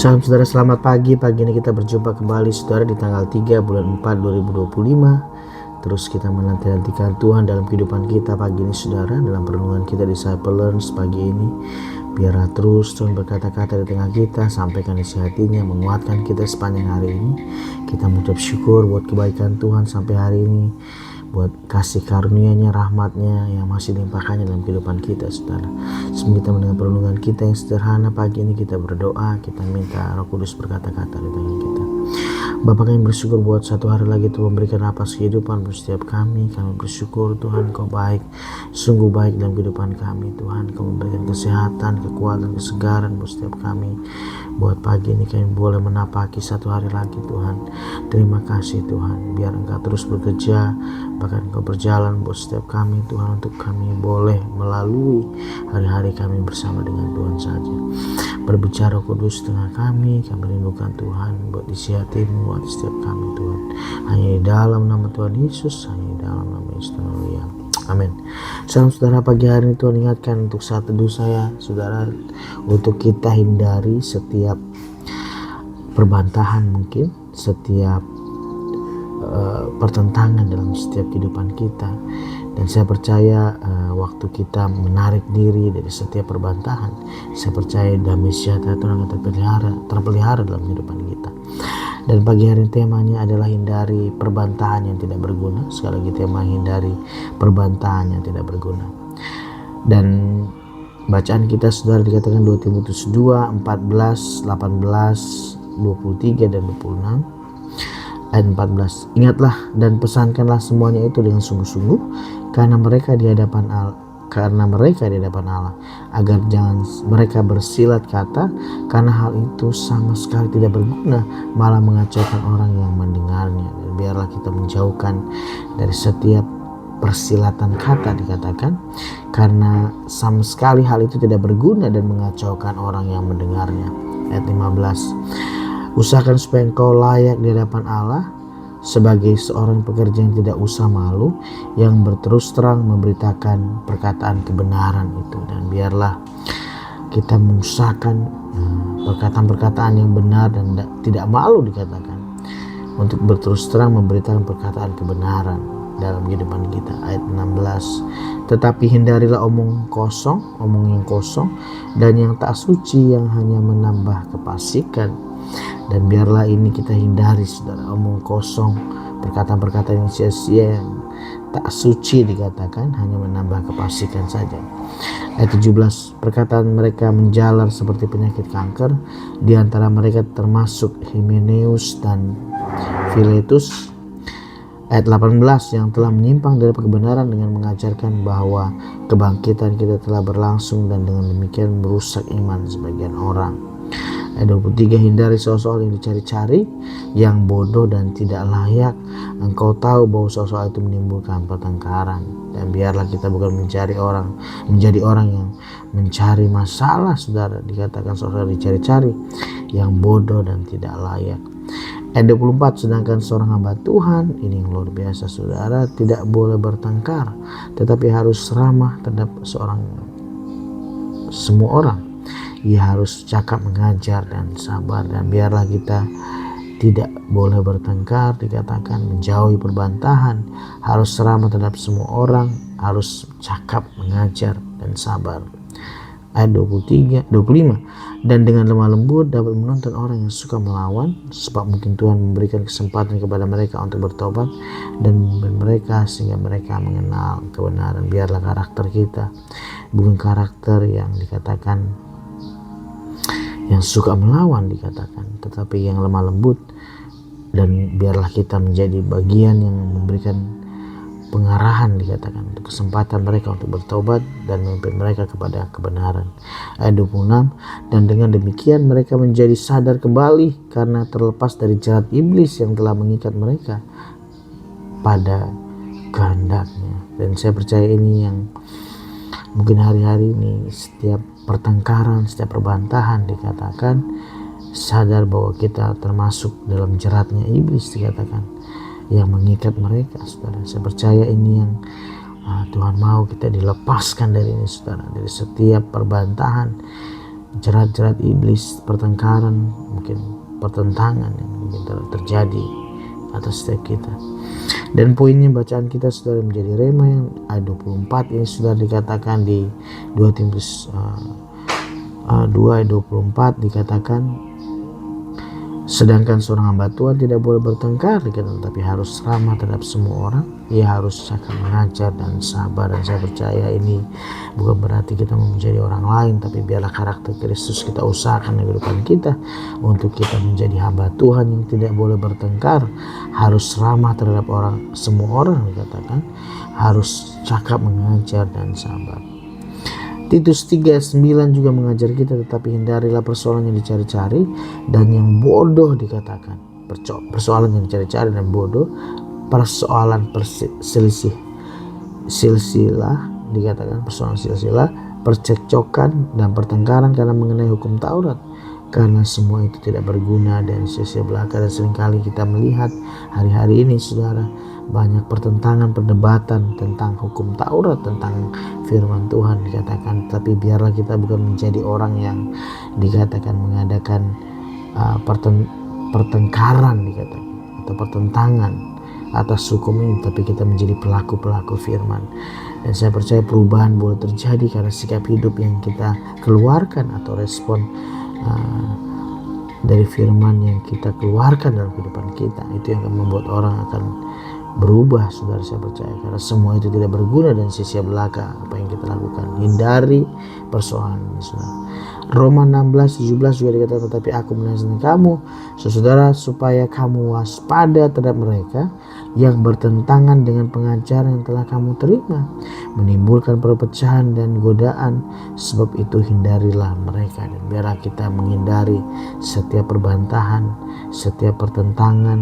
Salam saudara, selamat pagi. Pagi ini kita berjumpa kembali saudara di tanggal 3 bulan 4 2025. Terus kita menanti-nantikan Tuhan dalam kehidupan kita pagi ini saudara. Dalam perenungan kita Disciple Learns pagi ini, biarlah terus Tuhan berkata-kata di tengah kita, sampaikan isi hatinya, menguatkan kita sepanjang hari ini. Kita mengucap syukur buat kebaikan Tuhan sampai hari ini, buat kasih karunia-Nya, rahmat-Nya yang masih dilimpahkannya dalam kehidupan kita saudara. Sebelum kita mendengar perenungan kita yang sederhana pagi ini, kita berdoa, kita minta Roh Kudus berkata-kata di tengah kita. Bapa, kami bersyukur buat satu hari lagi Tuhan memberikan napas kehidupan buat setiap kami. Kami bersyukur Tuhan Kau baik, sungguh baik dalam kehidupan kami Tuhan. Kau memberikan kesehatan, kekuatan, kesegaran buat setiap kami. Buat pagi ini kami boleh menapaki satu hari lagi Tuhan. Terima kasih Tuhan, biar Engkau terus bekerja, bahkan Engkau berjalan buat setiap kami Tuhan, untuk kami boleh melalui hari-hari kami bersama dengan Tuhan saja. Berbicara Kudus tengah kami rindukan Tuhan buat isi hati-Mu buat setiap kami Tuhan. Hanya di dalam nama Tuhan Yesus, hanya di dalam nama Yesus Tuhan. Amin. Salam saudara, pagi hari ini Tuhan ingatkan untuk saat teduh saya saudara, untuk kita hindari setiap perbantahan, mungkin setiap pertentangan dalam setiap kehidupan kita. Dan saya percaya waktu kita menarik diri dari setiap perbantahan, saya percaya damai sejahtera Tuhan akan terpelihara dalam kehidupan kita. Dan pagi hari ini temanya adalah hindari perbantahan yang tidak berguna. Sekali lagi, tema hindari perbantahan yang tidak berguna. Dan bacaan kita saudara dikatakan 2 Timotius 2, 14, 18, 23 dan 26. Ayat 14, ingatlah dan pesankanlah semuanya itu dengan sungguh-sungguh, karena mereka di hadapan Allah, agar jangan mereka bersilat kata, karena hal itu sama sekali tidak berguna, malah mengacaukan orang yang mendengarnya. Dan biarlah kita menjauhkan dari setiap persilatan kata, dikatakan, karena sama sekali hal itu tidak berguna dan mengacaukan orang yang mendengarnya. Ayat 15, usahakan supaya engkau layak di hadapan Allah sebagai seorang pekerja yang tidak usah malu, yang berterus terang memberitakan perkataan kebenaran itu. Dan biarlah kita mengusahakan perkataan-perkataan yang benar dan tidak malu, dikatakan, untuk berterus terang memberitakan perkataan kebenaran dalam kehidupan kita. Ayat 16, tetapi hindarilah omong yang kosong dan yang tak suci, yang hanya menambah kefasikan. Dan biarlah ini kita hindari saudara, omong kosong, perkataan-perkataan yang sia-sia, yang tak suci, dikatakan, hanya menambah kefasikan saja. Ayat 17, perkataan mereka menjalar seperti penyakit kanker, di antara mereka termasuk Himeneus dan Filetus. Ayat 18, yang telah menyimpang dari kebenaran dengan mengajarkan bahwa kebangkitan kita telah berlangsung, dan dengan demikian merusak iman sebagian orang. Ayat 23, hindari soal-soal yang dicari-cari, yang bodoh dan tidak layak. Engkau tahu bahwa soal-soal itu menimbulkan pertengkaran. Dan biarlah kita bukan menjadi orang yang mencari masalah saudara, dikatakan soal dicari-cari, yang bodoh dan tidak layak. Ayat 24, sedangkan seorang hamba Tuhan, ini yang luar biasa saudara, tidak boleh bertengkar, tetapi harus ramah terhadap semua orang. Ia harus cakap, mengajar, dan sabar. Dan biarlah kita tidak boleh bertengkar, dikatakan menjauhi perbantahan, harus ramah terhadap semua orang, harus cakap, mengajar, dan sabar. Ayat 25, dan dengan lemah lembut dapat menuntun orang yang suka melawan, sebab mungkin Tuhan memberikan kesempatan kepada mereka untuk bertobat dan memimpin mereka sehingga mereka mengenal kebenaran. Biarlah karakter kita bukan karakter yang dikatakan yang suka melawan, dikatakan, tetapi yang lemah lembut. Dan biarlah kita menjadi bagian yang memberikan pengarahan, dikatakan, untuk kesempatan mereka untuk bertobat dan memimpin mereka kepada kebenaran. Ayat 26, dan dengan demikian mereka menjadi sadar kembali karena terlepas dari jerat iblis yang telah mengikat mereka pada kehendaknya. Dan saya percaya ini yang mungkin hari-hari ini, setiap pertengkaran, setiap perbantahan, dikatakan, sadar bahwa kita termasuk dalam jeratnya iblis, dikatakan, yang mengikat mereka saudara. Saya percaya ini yang Tuhan mau kita dilepaskan dari ini saudara, dari setiap perbantahan, jerat-jerat iblis, pertengkaran, pertentangan yang mungkin terjadi atas setiap kita. Dan poinnya bacaan kita saudara menjadi rema yang ayat 24 ini sudah dikatakan di 2 Timotius 2 ayat 24 dikatakan, sedangkan seorang hamba Tuhan tidak boleh bertengkar, tetapi harus ramah terhadap semua orang. Ia harus cakap mengajar dan sabar. Dan saya percaya ini bukan berarti kita mau menjadi orang lain, tapi biarlah karakter Kristus kita usahakan di kehidupan kita untuk kita menjadi hamba Tuhan yang tidak boleh bertengkar, harus ramah terhadap semua orang dikatakan, harus cakap mengajar dan sabar. Titus 3:9 juga mengajar kita, tetapi hindarilah persoalan yang dicari-cari dan yang bodoh dikatakan. Persoalan yang dicari-cari dan bodoh, persoalan silsilah dikatakan, persoalan silsilah, percekcokan dan pertengkaran karena mengenai hukum Taurat. Karena semua itu tidak berguna dan sia-sia belaka. Dan seringkali kita melihat hari-hari ini saudara, banyak pertentangan, perdebatan tentang hukum Taurat, tentang firman Tuhan dikatakan. Tapi biarlah kita bukan menjadi orang yang dikatakan mengadakan pertengkaran dikatakan, atau pertentangan atas hukum ini, tapi kita menjadi pelaku-pelaku firman. Dan saya percaya perubahan boleh terjadi karena sikap hidup yang kita keluarkan atau respon dari firman yang kita keluarkan dalam kehidupan kita. Itu yang akan membuat orang akan berubah, saudara, saya percaya. Karena semua itu tidak berguna dan sia-sia belaka apa yang kita lakukan. Hindari persoalan ini, saudara. Roma 16:17 juga dikatakan, tetapi aku menasihati kamu, saudara, supaya kamu waspada terhadap mereka yang bertentangan dengan pengajaran yang telah kamu terima, menimbulkan perpecahan dan godaan. Sebab itu hindarilah mereka. Dan biarlah kita menghindari setiap perbantahan, setiap pertentangan,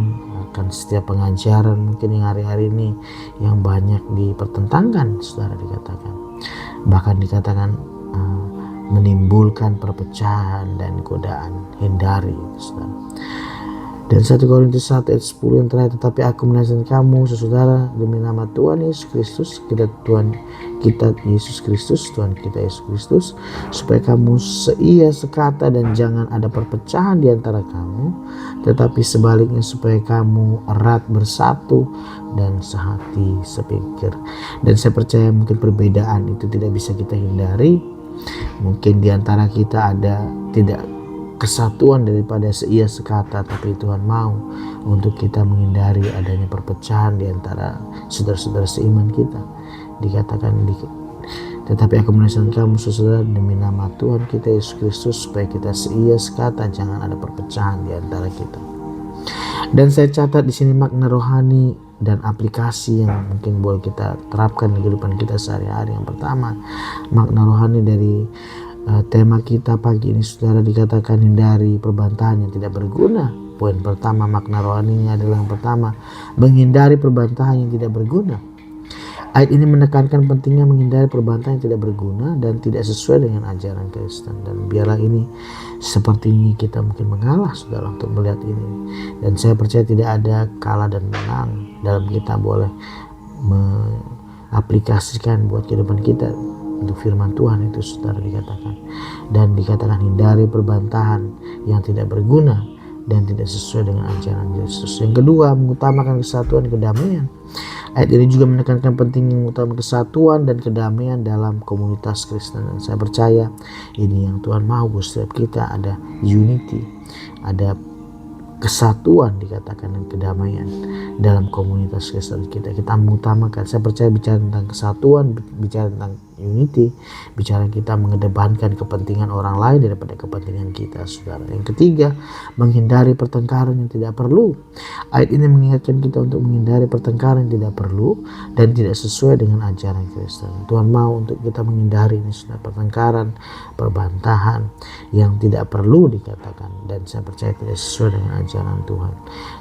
akan setiap pengajaran mungkin yang hari-hari ini yang banyak dipertentangkan, saudara, dikatakan. Bahkan dikatakan menimbulkan perpecahan dan godaan. Hindari, saudara. Dan 1 Korintus 1 ayat 10 yang terakhir, tetapi aku menasihati kamu, saudara, demi nama Tuhan Yesus Kristus, Tuhan kita Yesus Kristus, supaya kamu seia sekata dan jangan ada perpecahan di antara kamu, tetapi sebaliknya supaya kamu erat bersatu dan sehati sepikir. Dan saya percaya mungkin perbedaan itu tidak bisa kita hindari. Mungkin di antara kita ada tidak kesatuan daripada seia sekata, tapi Tuhan mau untuk kita menghindari adanya perpecahan di antara saudara-saudara seiman kita. Dikatakan tetapi aku menasihati kamu, saudara, demi nama Tuhan kita Yesus Kristus, supaya kita seia sekata, jangan ada perpecahan di antara kita. Dan saya catat di sini makna rohani dan aplikasi yang mungkin boleh kita terapkan di kehidupan kita sehari-hari. Yang pertama, makna rohani dari tema kita pagi ini, saudara, dikatakan hindari perbantahan yang tidak berguna. Poin pertama makna rohaninya adalah yang pertama, menghindari perbantahan yang tidak berguna. Ayat ini menekankan pentingnya menghindari perbantahan yang tidak berguna dan tidak sesuai dengan ajaran Kristen. Dan biarlah ini seperti ini kita mungkin mengalah, saudara, untuk melihat ini. Dan saya percaya tidak ada kalah dan menang dalam kita boleh mengaplikasikan buat kehidupan kita untuk firman Tuhan itu, saudara, dikatakan. Dan dikatakan hindari perbantahan yang tidak berguna dan tidak sesuai dengan ajaran Yesus. Yang kedua, mengutamakan kesatuan dan kedamaian. Ayat ini juga menekankan pentingnya mengutamakan kesatuan dan kedamaian dalam komunitas Kristen. Dan saya percaya ini yang Tuhan mau buat setiap kita, ada unity, ada kesatuan dikatakan dan kedamaian dalam komunitas Kristen kita. Kita mengutamakan, saya percaya bicara tentang kesatuan, bicara tentang unity, bicara kita mengedepankan kepentingan orang lain daripada kepentingan kita, saudara. Yang ketiga, menghindari pertengkaran yang tidak perlu. Ayat ini mengingatkan kita untuk menghindari pertengkaran yang tidak perlu dan tidak sesuai dengan ajaran Kristen. Tuhan mau untuk kita menghindari ini, saudara, pertengkaran, perbantahan yang tidak perlu dikatakan, dan saya percaya tidak sesuai dengan ajaran Tuhan.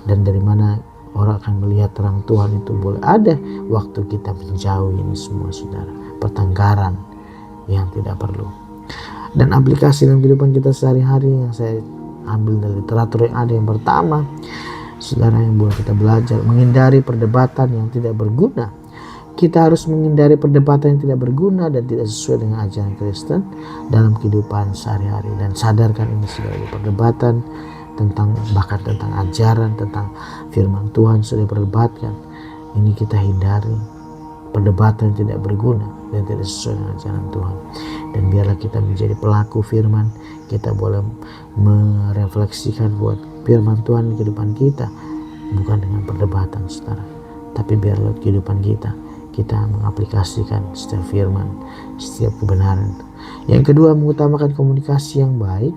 Dan dari mana orang akan melihat terang Tuhan itu boleh ada waktu kita menjauhi ini semua, saudara, pertengkaran yang tidak perlu. Dan aplikasi dalam kehidupan kita sehari-hari yang saya ambil dari literatur yang ada, yang pertama, saudara, yang boleh kita belajar, menghindari perdebatan yang tidak berguna. Kita harus menghindari perdebatan yang tidak berguna dan tidak sesuai dengan ajaran Kristen dalam kehidupan sehari-hari. Dan sadarkan ini, saudara, perdebatan bahkan tentang ajaran, tentang firman Tuhan sudah diperdebatkan. Ini kita hindari perdebatan yang tidak berguna dan tidak sesuai dengan ajaran Tuhan. Dan biarlah kita menjadi pelaku firman. Kita boleh merefleksikan buat firman Tuhan di kehidupan kita, bukan dengan perdebatan, saudara, tapi biarlah kehidupan kita mengaplikasikan setiap firman, setiap kebenaran. Yang kedua, mengutamakan komunikasi yang baik.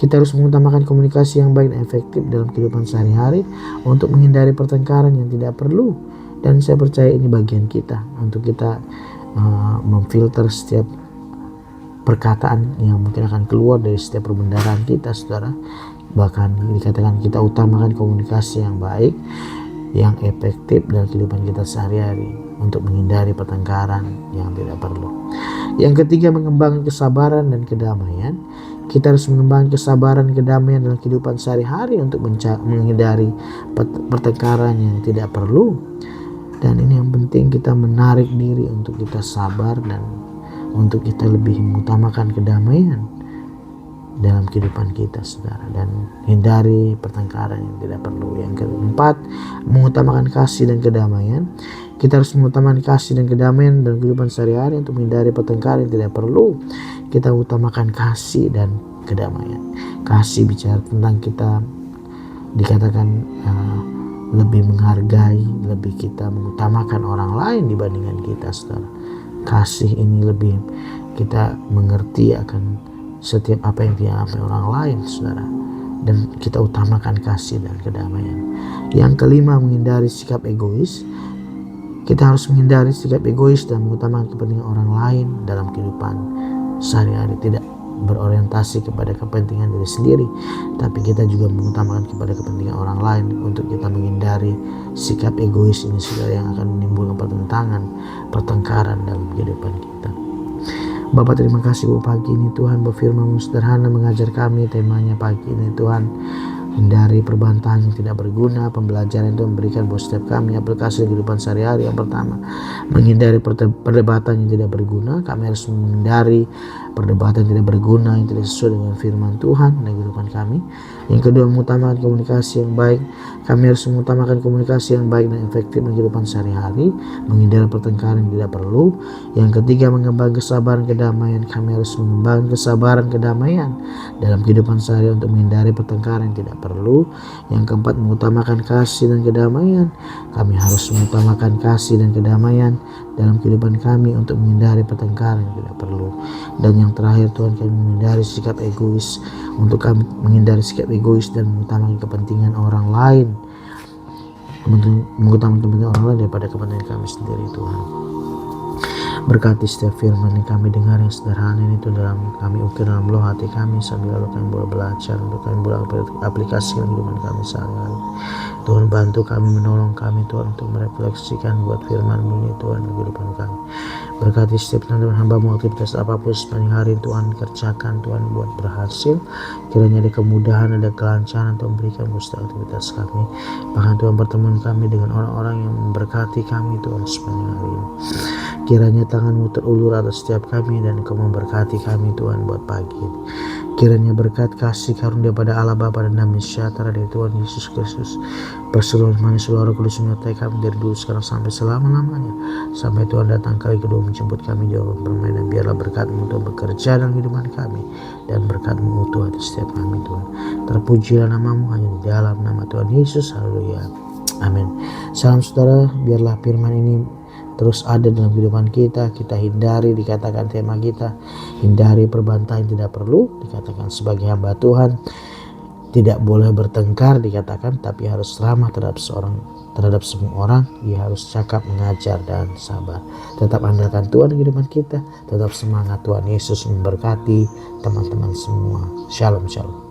Kita harus mengutamakan komunikasi yang baik dan efektif dalam kehidupan sehari-hari untuk menghindari pertengkaran yang tidak perlu. Dan saya percaya ini bagian kita untuk kita memfilter setiap perkataan yang mungkin akan keluar dari setiap perbendaharaan kita, saudara. Bahkan dikatakan kita utamakan komunikasi yang baik, yang efektif dalam kehidupan kita sehari-hari untuk menghindari pertengkaran yang tidak perlu. Yang ketiga, mengembangkan kesabaran dan kedamaian. Kita harus mengembangkan kesabaran dan kedamaian dalam kehidupan sehari-hari untuk menghindari pertengkaran yang tidak perlu. Dan ini yang penting, kita menarik diri untuk kita sabar dan untuk kita lebih mengutamakan kedamaian dalam kehidupan kita, saudara, dan hindari pertengkaran yang tidak perlu. Yang keempat, mengutamakan kasih dan kedamaian. Kita harus mengutamakan kasih dan kedamaian dalam kehidupan sehari-hari untuk menghindari pertengkaran yang tidak perlu. Kita utamakan kasih dan kedamaian. Kasih bicara tentang kita dikatakan lebih menghargai, lebih kita mengutamakan orang lain dibandingkan kita, saudara. Kasih ini lebih kita mengerti akan setiap apa yang dialami orang lain, saudara, dan kita utamakan kasih dan kedamaian. Yang kelima, menghindari sikap egois. Kita harus menghindari sikap egois dan mengutamakan kepentingan orang lain dalam kehidupan sehari-hari. Tidak berorientasi kepada kepentingan diri sendiri, tapi kita juga mengutamakan kepada kepentingan orang lain untuk kita menghindari sikap egois ini, saudara, yang akan menimbulkan pertengkaran dalam kehidupan kita. Bapak, terima kasih buat pagi ini Tuhan, berfirman sederhana mengajar kami. Temanya pagi ini Tuhan, hindari perbantahan yang tidak berguna. Pembelajaran itu memberikan buat setiap kami aplikasi kehidupan sehari-hari. Yang pertama, menghindari perdebatan yang tidak berguna. Kami harus menghindari perdebatan yang tidak berguna, yang tidak sesuai dengan firman Tuhan dalam kehidupan kami. Yang kedua, mengutamakan komunikasi yang baik. Kami harus mengutamakan komunikasi yang baik dan efektif dalam kehidupan sehari-hari, menghindari pertengkaran yang tidak perlu. Yang ketiga, mengembangkan kesabaran kedamaian. Kami harus mengembangkan kesabaran kedamaian dalam kehidupan sehari-hari untuk menghindari pertengkaran yang tidak perlu. Yang keempat, mengutamakan kasih dan kedamaian. Kami harus mengutamakan kasih dan kedamaian dalam kehidupan kami untuk menghindari pertengkaran yang tidak perlu. Dan yang terakhir Tuhan, kami menghindari sikap egois, untuk kami menghindari sikap egois dan mengutamakan kepentingan orang lain, mengutamakan kepentingan orang lain daripada kepentingan kami sendiri. Tuhan, berkati setiap firman yang kami dengar yang sederhana ini dalam kami ukir dalam loh hati kami, sambil lalu kami boleh belajar, untuk kami boleh aplikasikan kehidupan kami sehari-hari. Tuhan, bantu kami, menolong kami Tuhan untuk merefleksikan buat firman-Mu ini Tuhan di kehidupan kami. Berkati setiap teman-teman hamba-Mu, aktivitas apapun sepanjang hari Tuhan kerjakan Tuhan buat berhasil. Kiranya ada kemudahan, ada kelancaran Tuhan berikan buat setiap aktivitas kami. Bahkan Tuhan, pertemuan kami dengan orang-orang yang memberkati kami Tuhan sepanjang hari ini. Kiranya tangan-Mu terulur atas setiap kami dan Engkau memberkati kami Tuhan buat pagi ini. Kiranya berkat kasih karunia pada Allah Bapa dan damai sejahtera dari Tuhan Yesus Kristus berseluruh manis Roh Kudus menyertai kami dari dulu sekarang sampai selama-lamanya, sampai Tuhan datang kali kedua menjemput kami di alam permainan. Biarlah berkat-Mu Tuhan bekerja dalam kehidupan kami, dan berkat-Mu utuh atas setiap kami Tuhan. Terpujilah nama-Mu hanya di dalam nama Tuhan Yesus. Haleluya, amin. Salam saudara, biarlah firman ini terus ada dalam kehidupan kita. Kita hindari, dikatakan tema kita, hindari perbantahan yang tidak perlu. Dikatakan sebagai hamba Tuhan tidak boleh bertengkar, dikatakan, tapi harus ramah terhadap semua orang. Ia harus cakap, mengajar, dan sabar. Tetap andalkan Tuhan di kehidupan kita, tetap semangat. Tuhan Yesus memberkati teman-teman semua. Shalom, shalom.